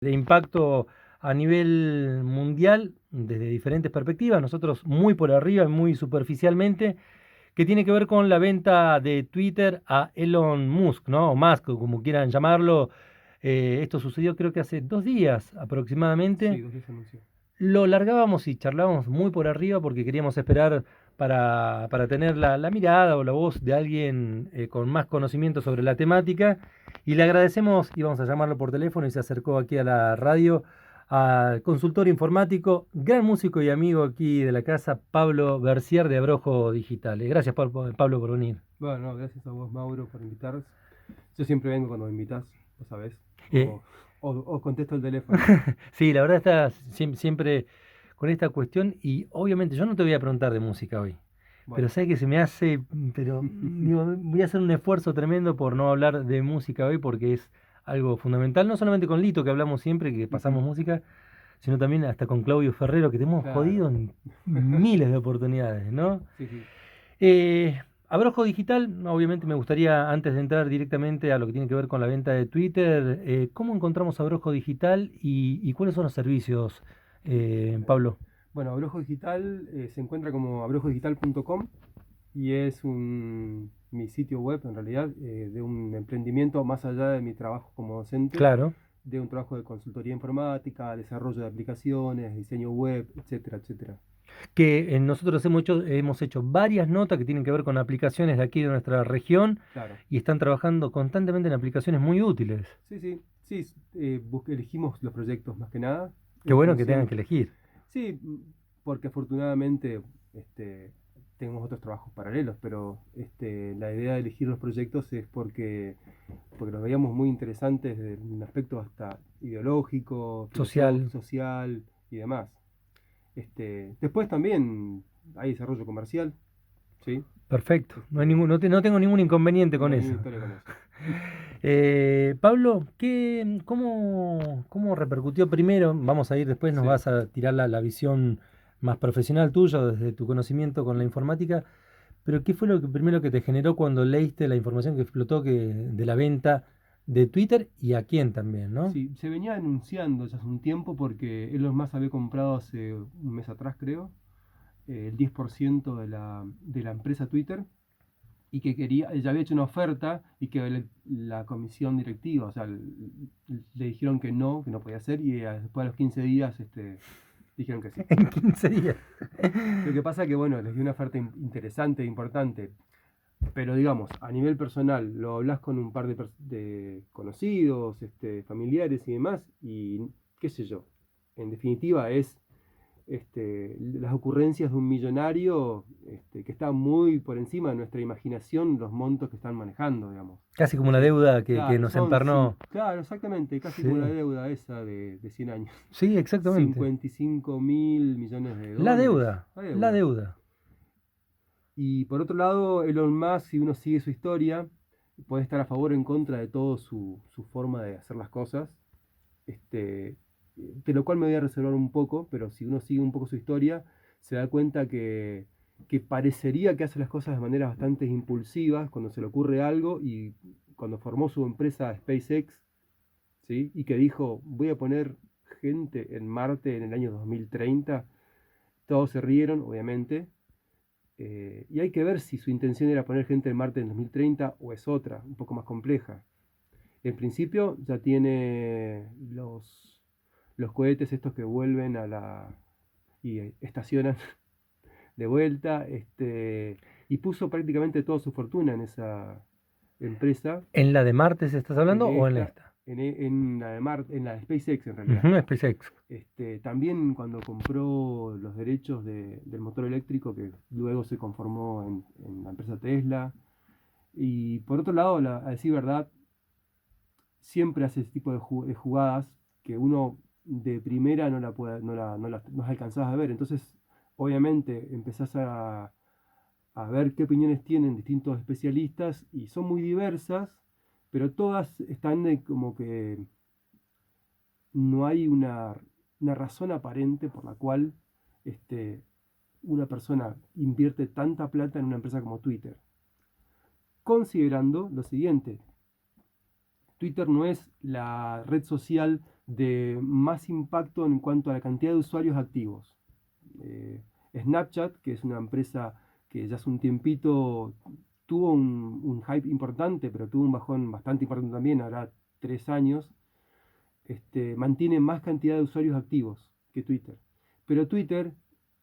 de impacto a nivel mundial desde diferentes perspectivas, nosotros muy por arriba y muy superficialmente, que tiene que ver con la venta de Twitter a Elon Musk, ¿no? O Musk, o como quieran llamarlo. Esto sucedió creo que hace 2 días aproximadamente. Sí, 2 días anunció. Lo largábamos y charlábamos muy por arriba porque queríamos esperar para tener la mirada o la voz de alguien con más conocimiento sobre la temática. Y le agradecemos, íbamos a llamarlo por teléfono y se acercó aquí a la radio, al consultor informático, gran músico y amigo aquí de la casa, Pablo Bercier de Abrojo Digital. Gracias, Pablo, por venir. Bueno, no, gracias a vos, Mauro, por invitar. Yo siempre vengo cuando me invitas, vos sabés. Eh, O contesto el teléfono. sí, la verdad está siempre con esta cuestión y obviamente yo no te voy a preguntar de música hoy. Pero Bueno. sé que se me hace, pero digo, voy a hacer un esfuerzo tremendo por no hablar de música hoy porque es algo fundamental, no solamente con Lito, que hablamos siempre, que pasamos Ujú. música, sino también hasta con Claudio Ferrero, que te hemos Claro. jodido en miles de oportunidades, ¿no? Sí, sí. Abrojo Digital, obviamente me gustaría, antes de entrar directamente a lo que tiene que ver con la venta de Twitter, ¿cómo encontramos Abrojo Digital y cuáles son los servicios, Pablo? Bueno, Abrojo Digital se encuentra como abrojodigital.com y es mi sitio web en realidad de un emprendimiento más allá de mi trabajo como docente, Claro. de un trabajo de consultoría informática, desarrollo de aplicaciones, diseño web, etcétera, etcétera. Que nosotros hemos hecho varias notas que tienen que ver con aplicaciones de aquí de nuestra región Claro. y están trabajando constantemente en aplicaciones muy útiles. Sí, sí, sí, elegimos los proyectos más que nada Qué en bueno que tengan función. que elegir. Sí, porque afortunadamente tenemos otros trabajos paralelos, pero la idea de elegir los proyectos es porque los veíamos muy interesantes desde un aspecto hasta ideológico, filosófico, Social. social y demás. Después también hay desarrollo comercial, ¿sí? Perfecto. No hay Este, no tengo ningún inconveniente no con hay eso. ninguna historia con eso. Pablo, cómo repercutió primero? Vamos a ir después, nos Sí. vas a tirar la visión más profesional tuya, desde tu conocimiento con la informática, pero ¿qué fue lo primero que te generó cuando leíste la información que explotó de la venta de Twitter y a quién también, ¿no? Sí, se venía anunciando ya hace un tiempo porque Elon Musk había comprado hace un mes atrás, creo, el 10% de la empresa Twitter y que quería, ya había hecho una oferta y que la comisión directiva, o sea, le dijeron que no podía hacer y después a los 15 días dijeron que sí. En 15 días. Lo que pasa que, bueno, les dio una oferta interesante, importante, pero digamos, a nivel personal, lo hablas con un par de conocidos, familiares y demás, y qué sé yo, en definitiva es las ocurrencias de un millonario que está muy por encima de nuestra imaginación, los montos que están manejando, digamos. Casi como una Entonces, deuda que claro, nos emperno. claro, exactamente, casi como una Sí, deuda esa de 100 años. sí, exactamente. 55.000 millones de La dólares, deuda, la la deuda. deuda. Y por otro lado, Elon Musk, si uno sigue su historia, puede estar a favor o en contra de todo su forma de hacer las cosas, este, de lo cual me voy a reservar un poco, pero si uno sigue un poco su historia, se da cuenta que parecería que hace las cosas de manera bastante impulsivas cuando se le ocurre algo y cuando formó su empresa SpaceX, ¿sí? Y que dijo, voy a poner gente en Marte en el año 2030, todos se rieron, obviamente, y hay que ver si su intención era poner gente en Marte en 2030 o es otra, un poco más compleja. En principio ya tiene los cohetes estos que vuelven y estacionan de vuelta, y puso prácticamente toda su fortuna en esa empresa, ¿En la de Martes estás en hablando o en esta, esta? en la de SpaceX en realidad. Ujú, SpaceX. También cuando compró los derechos del motor eléctrico que luego se conformó en la empresa Tesla. Y por otro lado, a decir verdad, siempre hace ese tipo de jugadas que uno de primera no la puede, no las alcanzás a ver. Entonces, obviamente, empezás a ver qué opiniones tienen distintos especialistas y son muy diversas, pero todas están como que no hay una razón aparente por la cual este, una persona invierte tanta plata en una empresa como Twitter. Considerando lo siguiente, Twitter no es la red social de más impacto en cuanto a la cantidad de usuarios activos. Eh, Snapchat, que es una empresa que ya hace un tiempito tuvo un hype importante, pero tuvo un bajón bastante importante también, ahora 3 años, mantiene más cantidad de usuarios activos que Twitter. Pero Twitter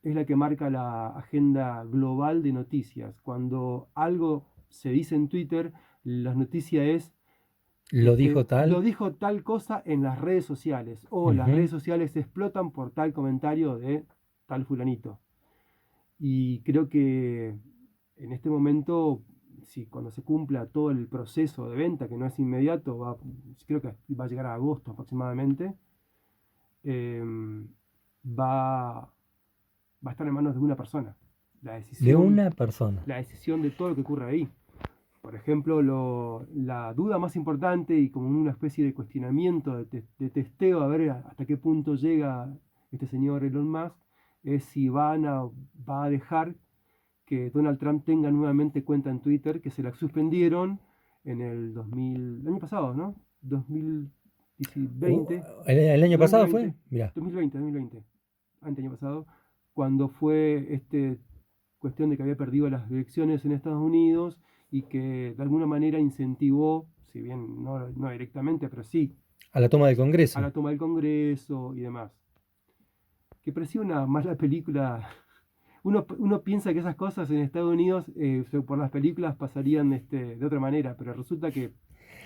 es la que marca la agenda global de noticias. Cuando algo se dice en Twitter, la noticia es Lo dijo lo tal. dijo tal cosa en las redes sociales, o las Ujú. redes sociales explotan por tal comentario de tal fulanito. Y creo que en este momento, si cuando se cumpla todo el proceso de venta, que no es inmediato, creo que va a llegar a agosto aproximadamente, em, va, va a estar en manos de una persona. La De decisión, una persona. la decisión de todo lo que ocurre ahí. Por ejemplo, la duda más importante y como una especie de cuestionamiento, de testeo, a ver hasta qué punto llega este señor Elon Musk, es si va a dejar que Donald Trump tenga nuevamente cuenta en Twitter, que se la suspendieron en el año pasado, ¿no? 2020, ¿El año pasado fue? 2020, Mirá. 2020, año pasado, cuando fue cuestión de que había perdido las elecciones en Estados Unidos y que de alguna manera incentivó, si bien no directamente, pero sí, A la toma del a Congreso. la toma del Congreso y demás. Que parecía una mala película. Uno piensa que esas cosas en Estados Unidos por las películas pasarían de otra manera, pero resulta que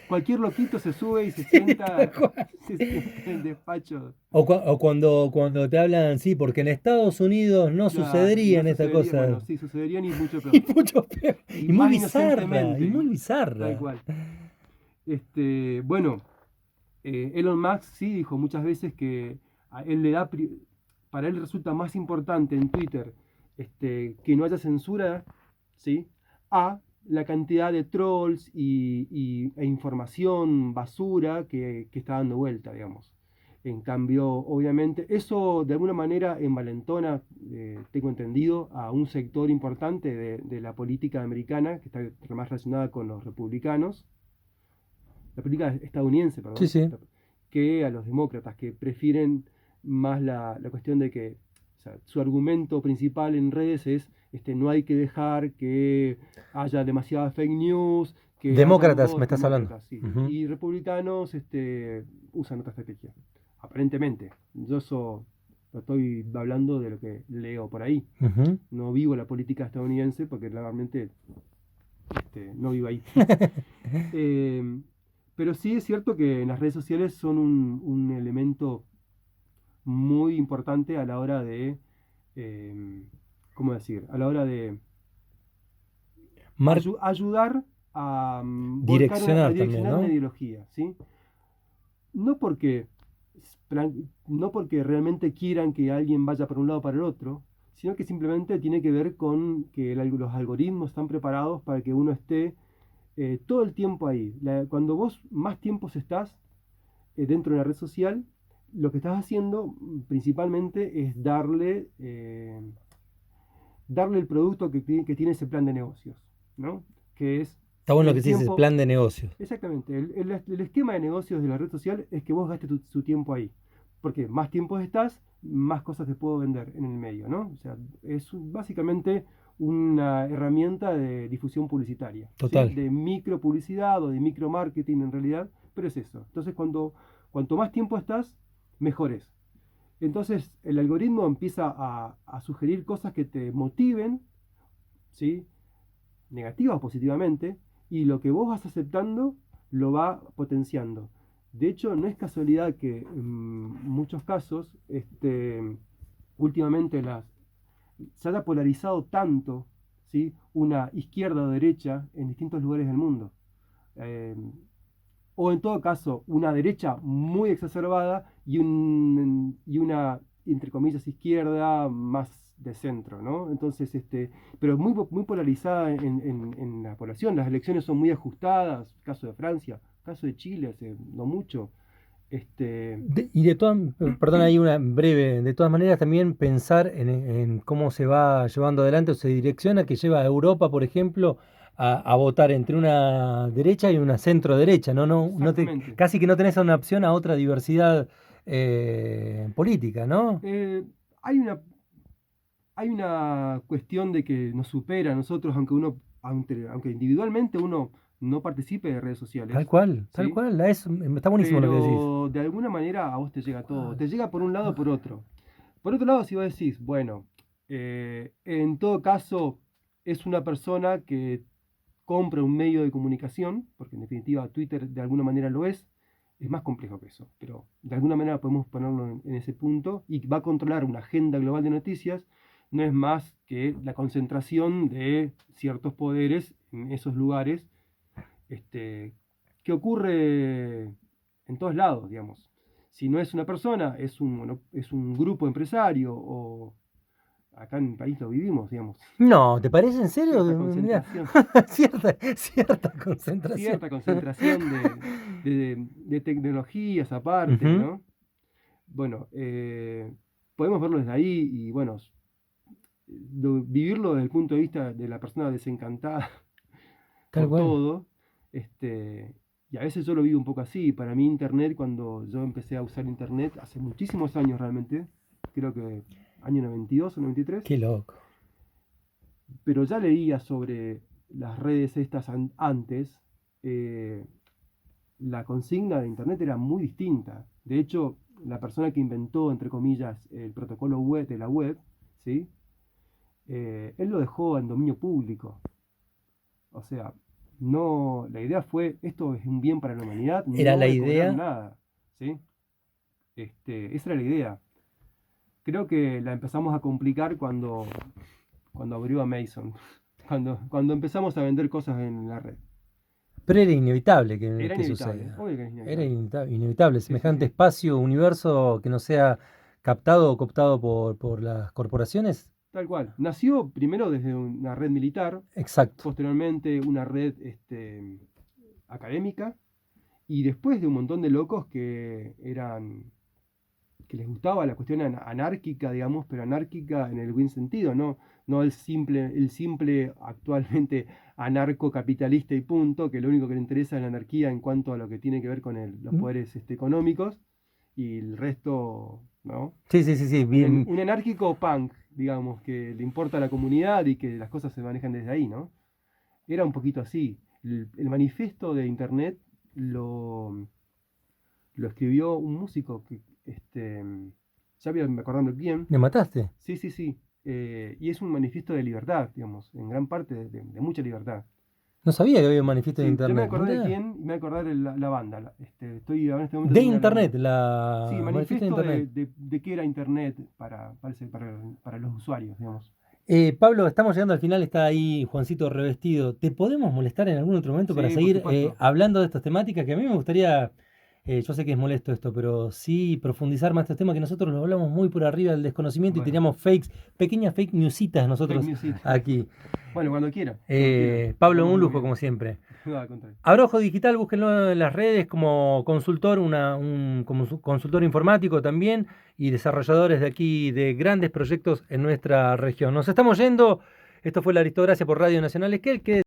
cualquier loquito se sube y se Tal sienta, cual. se sienta en el despacho. O cuando te hablan, sí, porque en Estados Unidos no Claro, y no sucederían estas sucedería, cosas. bueno, sí, sucederían y mucho Y peor. mucho peor. Y Y muy más bizarra. Y inocentemente, muy tal bizarra. cual. Bueno, Elon Musk sí dijo muchas veces que a él le da, para él resulta más importante en Twitter que no haya censura, ¿sí? A la cantidad de trolls e información basura que está dando vuelta, digamos. En cambio, obviamente, eso de alguna manera envalentona, tengo entendido, a un sector importante de la política americana, que está más relacionada con los republicanos, la política estadounidense, Sí, perdón, sí. que a los demócratas, que prefieren más la cuestión de que o sea, su argumento principal en redes es no hay que dejar que haya demasiada fake news, que hayan Demócratas, me bots, estás hablando. demócratas, sí. Ujú. Y republicanos usan otra estrategia, aparentemente. Yo eso lo estoy hablando de lo que leo por ahí. Ujú. No vivo la política estadounidense porque realmente no vivo ahí. Eh, pero sí es cierto que las redes sociales son un elemento muy importante a la hora de, eh, ¿cómo decir? A la hora de Mar- ayudar a a direccionar también, direccionar una ¿no? ideología, ¿sí? No porque, no porque realmente quieran que alguien vaya para un lado o para el otro, sino que simplemente tiene que ver con que los algoritmos están preparados para que uno esté todo el tiempo ahí. Cuando vos más tiempos estás dentro de la red social, lo que estás haciendo principalmente es darle el producto que tiene ese plan de negocios, ¿no? Que es Está bueno lo que el se dice, tiempo, plan de negocios. exactamente, el esquema de negocios de la red social es que vos gastes su tiempo ahí. Porque más tiempo estás, más cosas te puedo vender en el medio, ¿no? O sea, es básicamente una herramienta de difusión publicitaria, ¿sí? Total. De micro publicidad o de micro marketing en realidad, pero es eso. Entonces, cuanto más tiempo estás, mejor es. Entonces, el algoritmo empieza a sugerir cosas que te motiven, ¿sí? Negativas o positivamente, y lo que vos vas aceptando lo va potenciando. De hecho, no es casualidad que en muchos casos, últimamente se haya polarizado tanto, ¿sí? Una izquierda o derecha en distintos lugares del mundo. Eh, o en todo caso, una derecha muy exacerbada y una, entre comillas, izquierda más de centro, ¿no? Entonces, pero muy polarizada en la población. Las elecciones son muy ajustadas, caso de Francia, caso de Chile, hace no mucho. Este, Y de todas, perdón, hay una breve, de todas maneras también pensar en cómo se va llevando adelante o se direcciona, que lleva a Europa, por ejemplo, a votar entre una derecha y una centro derecha, Exactamente. casi que no tenés una opción a otra diversidad política, ¿no? Hay una cuestión de que nos supera a nosotros, aunque individualmente uno no participe de redes sociales, Tal ¿sí? cual, está buenísimo lo que decís. Pero de alguna manera a vos te llega todo. Ah, Te llega por un lado o por ah, otro. Por otro lado, si vos decís, bueno, en todo caso es una persona que compra un medio de comunicación, porque en definitiva Twitter de alguna manera lo es más complejo que eso, pero de alguna manera podemos ponerlo en ese punto y va a controlar una agenda global de noticias, no es más que la concentración de ciertos poderes en esos lugares, este, que ocurre en todos lados, digamos. Si no es una persona, es un grupo empresario o acá en el país lo vivimos, digamos. no, ¿te parece en serio? Cierta Mirá, concentración, cierta concentración. cierta concentración de tecnologías aparte, Ujú, ¿no? Bueno, podemos verlo desde ahí y bueno, vivirlo desde el punto de vista de la persona desencantada tal por cual. todo, y a veces yo lo vivo un poco así. Para mí Internet, cuando yo empecé a usar Internet, hace muchísimos años realmente, creo que año 92 o 93, Qué loco. pero ya leía sobre las redes estas antes, eh, la consigna de Internet era muy distinta. De hecho, la persona que inventó, entre comillas, el protocolo web de la web, ¿sí? Él lo dejó en dominio público. O sea, no, la idea fue, esto es un bien para la humanidad, Era no la voy a cobrar idea. nada, ¿sí? Esa era la idea. Creo que la empezamos a complicar cuando abrió Amazon, cuando empezamos a vender cosas en la red. Pero era inevitable Era que inevitable, suceda. obvio que es Era inevitable. inevitable. Sí, sí, Semejante sí. espacio, universo que no sea captado o cooptado por las corporaciones. Tal cual. Nació primero desde una red militar, Exacto. posteriormente una red académica, y después de un montón de locos que les gustaba la cuestión anárquica, digamos, pero anárquica en el buen sentido, no el simple actualmente anarcocapitalista y punto, que lo único que le interesa es la anarquía en cuanto a lo que tiene que ver con los Mm, poderes económicos, y el resto, ¿no? sí, sí, sí, sí. Bien. Un anárquico punk, digamos, que le importa a la comunidad y que las cosas se manejan desde ahí, ¿no? Era un poquito así. El manifiesto de Internet lo escribió un músico que, ya voy a me acordando bien. ¿Me mataste? Sí, sí, sí. Y es un manifiesto de libertad, digamos, en gran parte de mucha libertad. No sabía que había un manifiesto de Sí, yo me internet. acordé de Mirá. quién, y me voy a acordar de la banda. Estoy ahora en este momento De terminando el internet, nombre. Sí, manifiesto de manifiesto internet. de qué era Internet para los usuarios, digamos. Pablo, estamos llegando al final, está ahí Juancito revestido. ¿Te podemos molestar en algún otro momento para Sí, por seguir supuesto. hablando de estas temáticas? Que a mí me gustaría, yo sé que es molesto esto, pero sí profundizar más estos temas que nosotros lo hablamos muy por arriba del desconocimiento y Bueno, teníamos pequeñas fake newsitas fake nosotros news. Sí. aquí. Bueno, cuando quiera, Pablo, hablamos un muy lujo bien. como siempre. No, al contrario. Abrojo Digital, búsquenlo en las redes como consultor, como consultor informático también y desarrolladores de aquí de grandes proyectos en nuestra región. Nos estamos yendo. Esto fue la Aristocracia por Radio Nacional. Es que el que